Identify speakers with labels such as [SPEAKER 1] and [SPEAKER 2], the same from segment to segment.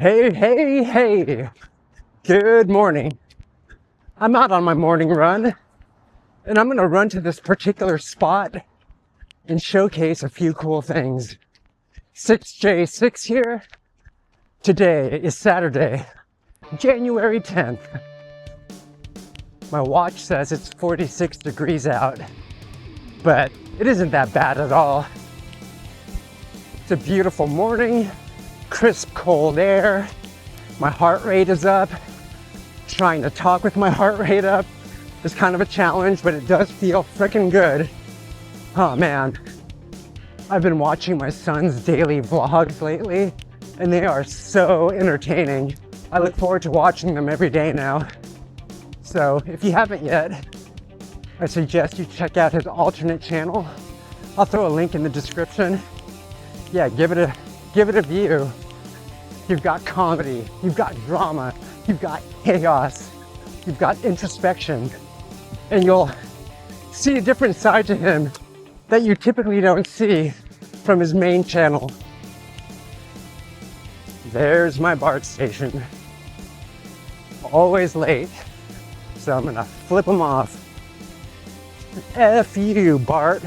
[SPEAKER 1] Hey, hey, hey. Good morning. I'm out on my morning run, and I'm gonna run to this particular spot and showcase a few cool things. 6J6 here. Today is Saturday, January 10th. My watch says it's 46 degrees out, but it isn't that bad at all. It's a beautiful morning, crisp, cold air. My heart rate is up. Trying to talk with my heart rate up is kind of a challenge, but it does feel freaking good. Oh man, I've been watching my son's daily vlogs lately, and they are so entertaining. I look forward to watching them every day now. So if you haven't yet, I suggest you check out his alternate channel. I'll throw a link in the description. Yeah, give it a view. You've got comedy, you've got drama, you've got chaos, you've got introspection, and you'll see a different side to him that you typically don't see from his main channel. There's my BART station. Always late, so I'm gonna flip him off. F you, BART.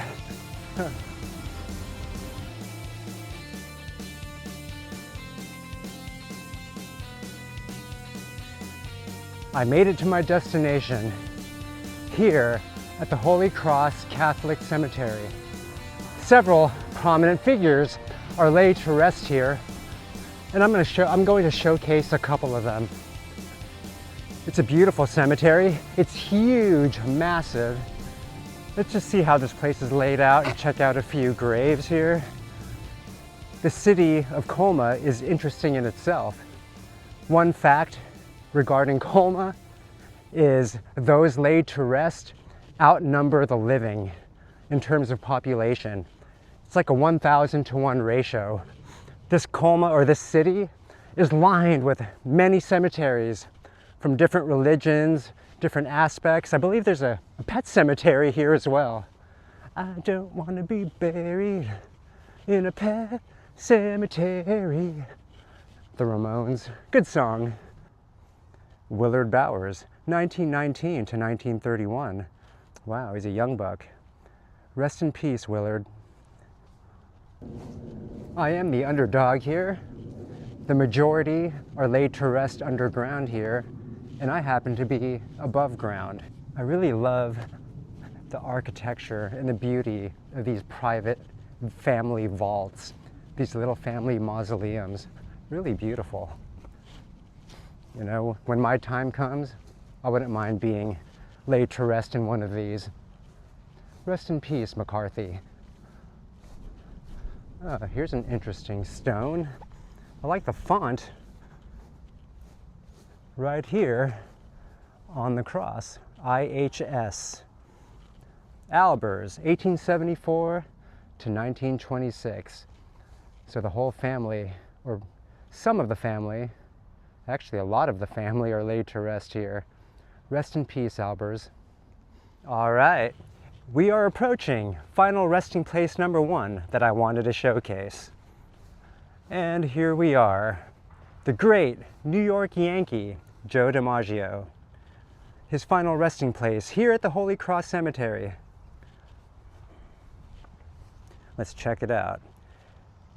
[SPEAKER 1] I made it to my destination, here at the Holy Cross Catholic Cemetery. Several prominent figures are laid to rest here, and I'm going to showcase a couple of them. It's a beautiful cemetery. It's huge, massive. Let's just see how this place is laid out and check out a few graves here. The city of Colma is interesting in itself. One fact regarding Colma is those laid to rest outnumber the living in terms of population. It's like a 1,000 to 1 ratio. This Colma, or this city, is lined with many cemeteries from different religions, different aspects. I believe there's a pet cemetery here as well. I don't want to be buried in a pet cemetery. The Ramones, good song. Willard Bowers, 1919 to 1931. Wow, he's a young buck. Rest in peace, Willard. I am the underdog here. The majority are laid to rest underground here, and I happen to be above ground. I really love the architecture and the beauty of these private family vaults, these little family mausoleums. Really beautiful. You know, when my time comes, I wouldn't mind being laid to rest in one of these. Rest in peace, McCarthy. Here's an interesting stone. I like the font right here on the cross, IHS. Albers, 1874 to 1926. So the whole family, or some of the family, actually a lot of the family, are laid to rest here. Rest in peace, Albers. All right, we are approaching final resting place number 1 that I wanted to showcase. And here we are, the great New York Yankee, Joe DiMaggio. His final resting place here at the Holy Cross Cemetery. Let's check it out.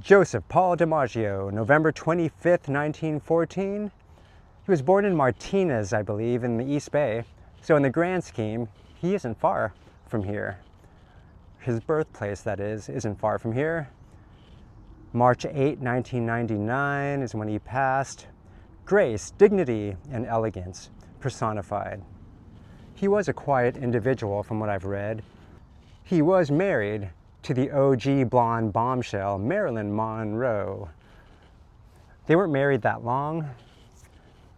[SPEAKER 1] Joseph Paul DiMaggio, November 25th, 1914. He was born in Martinez, I believe, in the East Bay. So in the grand scheme, he isn't far from here. His birthplace, that is, isn't far from here. March 8, 1999 is when he passed. Grace, dignity, and elegance personified. He was a quiet individual from what I've read. He was married to the OG blonde bombshell, Marilyn Monroe. They weren't married that long.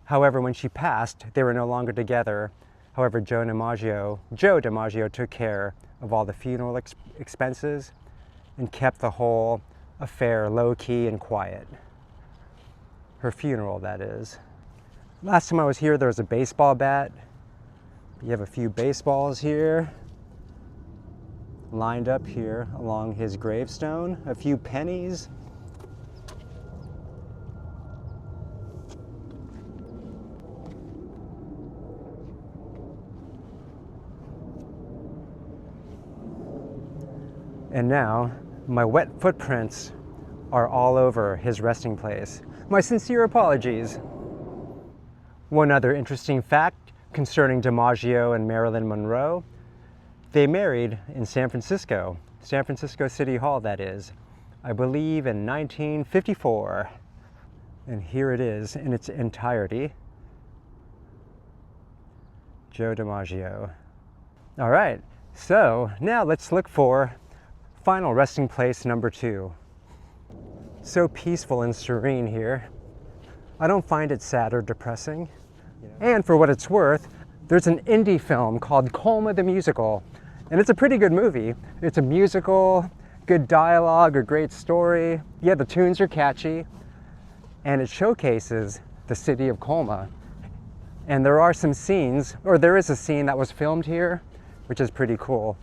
[SPEAKER 1] However, when she passed, they were no longer together. However, Joe DiMaggio took care of all the funeral expenses and kept the whole affair low-key and quiet. Her funeral, that is. Last time I was here, there was a baseball bat. You have a few baseballs here, lined up here along his gravestone, a few pennies. And now my wet footprints are all over his resting place. My sincere apologies. One other interesting fact concerning DiMaggio and Marilyn Monroe: they married in San Francisco City Hall, that is, I believe in 1954. And here it is in its entirety. Joe DiMaggio. All right, so now let's look for final resting place number 2. So peaceful and serene here. I don't find it sad or depressing. And for what it's worth, there's an indie film called Colma the Musical, and it's a pretty good movie. It's a musical, good dialogue, a great story. Yeah, the tunes are catchy, and it showcases the city of Colma. And there are some scenes, or there is a scene that was filmed here, which is pretty cool.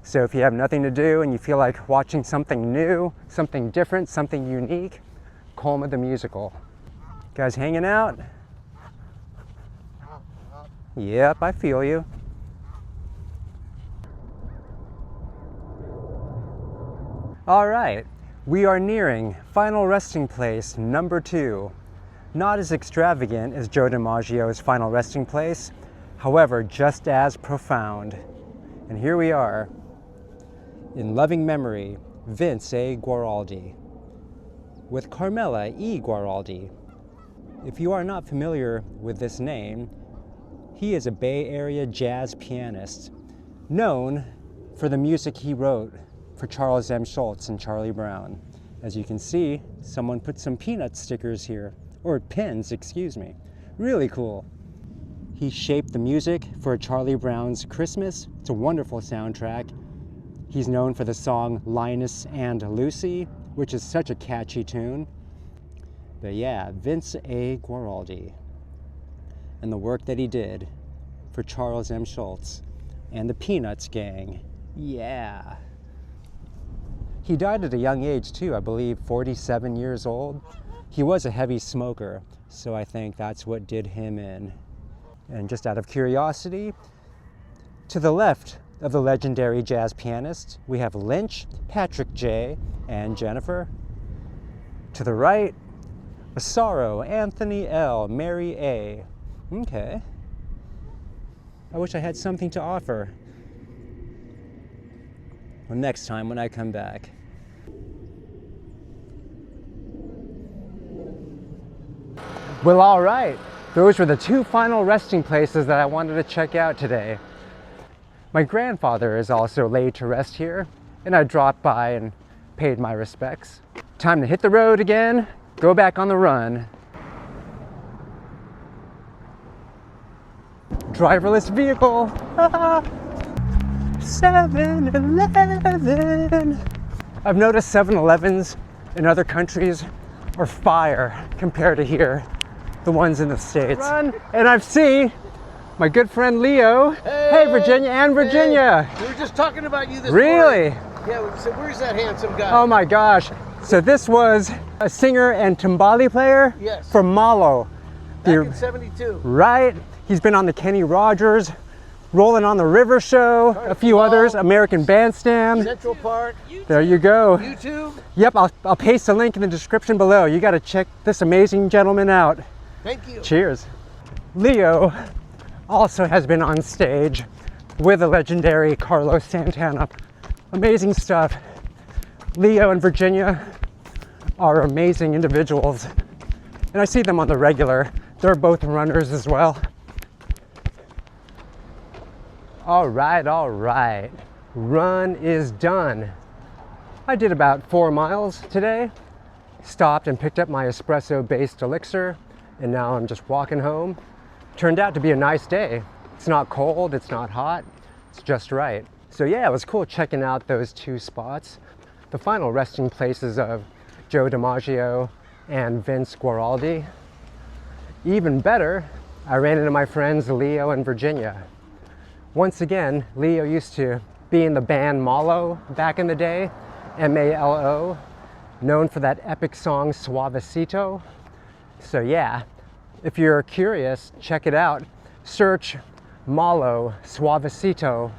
[SPEAKER 1] So if you have nothing to do and you feel like watching something new, something different, something unique, Colma the Musical. Guys hanging out? Yep, I feel you. All right, we are nearing final resting place number 2. Not as extravagant as Joe DiMaggio's final resting place, however, just as profound. And here we are, in loving memory, Vince A. Guaraldi, with Carmela E. Guaraldi. If you are not familiar with this name, he is a Bay Area jazz pianist, known for the music he wrote for Charles M. Schulz and Charlie Brown. As you can see, someone put some peanut stickers here, or pins, excuse me. Really cool. He shaped the music for Charlie Brown's Christmas. It's a wonderful soundtrack. He's known for the song Linus and Lucy, which is such a catchy tune. But yeah, Vince A. Guaraldi, and the work that he did for Charles M. Schulz and the Peanuts gang. Yeah. He died at a young age too, I believe 47 years old. He was a heavy smoker, so I think that's what did him in. And just out of curiosity, to the left of the legendary jazz pianist, we have Lynch, Patrick J., and Jennifer. To the right, Asaro, Anthony L., Mary A. Okay. I wish I had something to offer. Well, next time when I come back. Well, all right. Those were the 2 final resting places that I wanted to check out today. My grandfather is also laid to rest here, and I dropped by and paid my respects. Time to hit the road again, go back on the run. Driverless vehicle. 7-Eleven. I've noticed 7-Elevens in other countries are fire compared to here, the ones in the States. Run, and I've seen my good friend Leo. Hey, Virginia and Virginia.
[SPEAKER 2] Hey. We were just talking about you this
[SPEAKER 1] Really?
[SPEAKER 2] morning. Yeah, we said, where's that handsome guy?
[SPEAKER 1] Oh my gosh. So this was a singer and timbali player
[SPEAKER 2] Yes.
[SPEAKER 1] from Malo.
[SPEAKER 2] Back in 72.
[SPEAKER 1] Right? He's been on the Kenny Rogers, Rolling on the River show, a few others, American Bandstand.
[SPEAKER 2] Central Park.
[SPEAKER 1] There you go.
[SPEAKER 2] YouTube.
[SPEAKER 1] Yep, I'll paste a link in the description below. You got to check this amazing gentleman out.
[SPEAKER 2] Thank you.
[SPEAKER 1] Cheers. Leo also has been on stage with the legendary Carlos Santana. Amazing stuff. Leo and Virginia are amazing individuals, and I see them on the regular. They're both runners as well. All right. Run is done. I did about 4 miles today, stopped and picked up my espresso-based elixir, and now I'm just walking home. Turned out to be a nice day. It's not cold, it's not hot, it's just right. So yeah, it was cool checking out those 2 spots. The final resting places of Joe DiMaggio and Vince Guaraldi. Even better, I ran into my friends Leo and Virginia. Once again, Leo used to be in the band Malo back in the day, M-A-L-O, known for that epic song Suavecito. So yeah, if you're curious, check it out. Search Malo Suavecito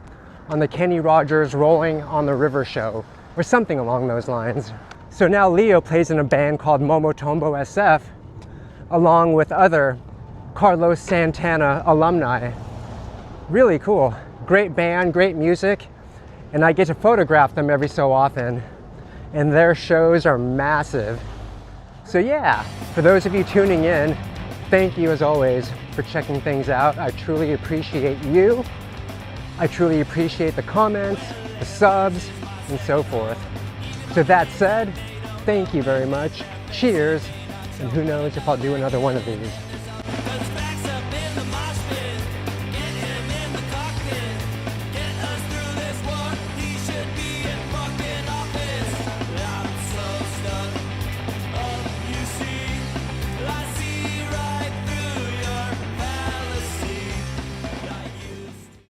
[SPEAKER 1] on the Kenny Rogers Rolling on the River show. or something along those lines. So now Leo plays in a band called Momotombo SF, along with other Carlos Santana alumni. Really cool. Great band, great music, and I get to photograph them every so often, and their shows are massive. So yeah, for those of you tuning in, thank you as always for checking things out. I truly appreciate you. I truly appreciate the comments, the subs, and so forth. So that said, thank you very much. Cheers, and who knows if I'll do another one of these.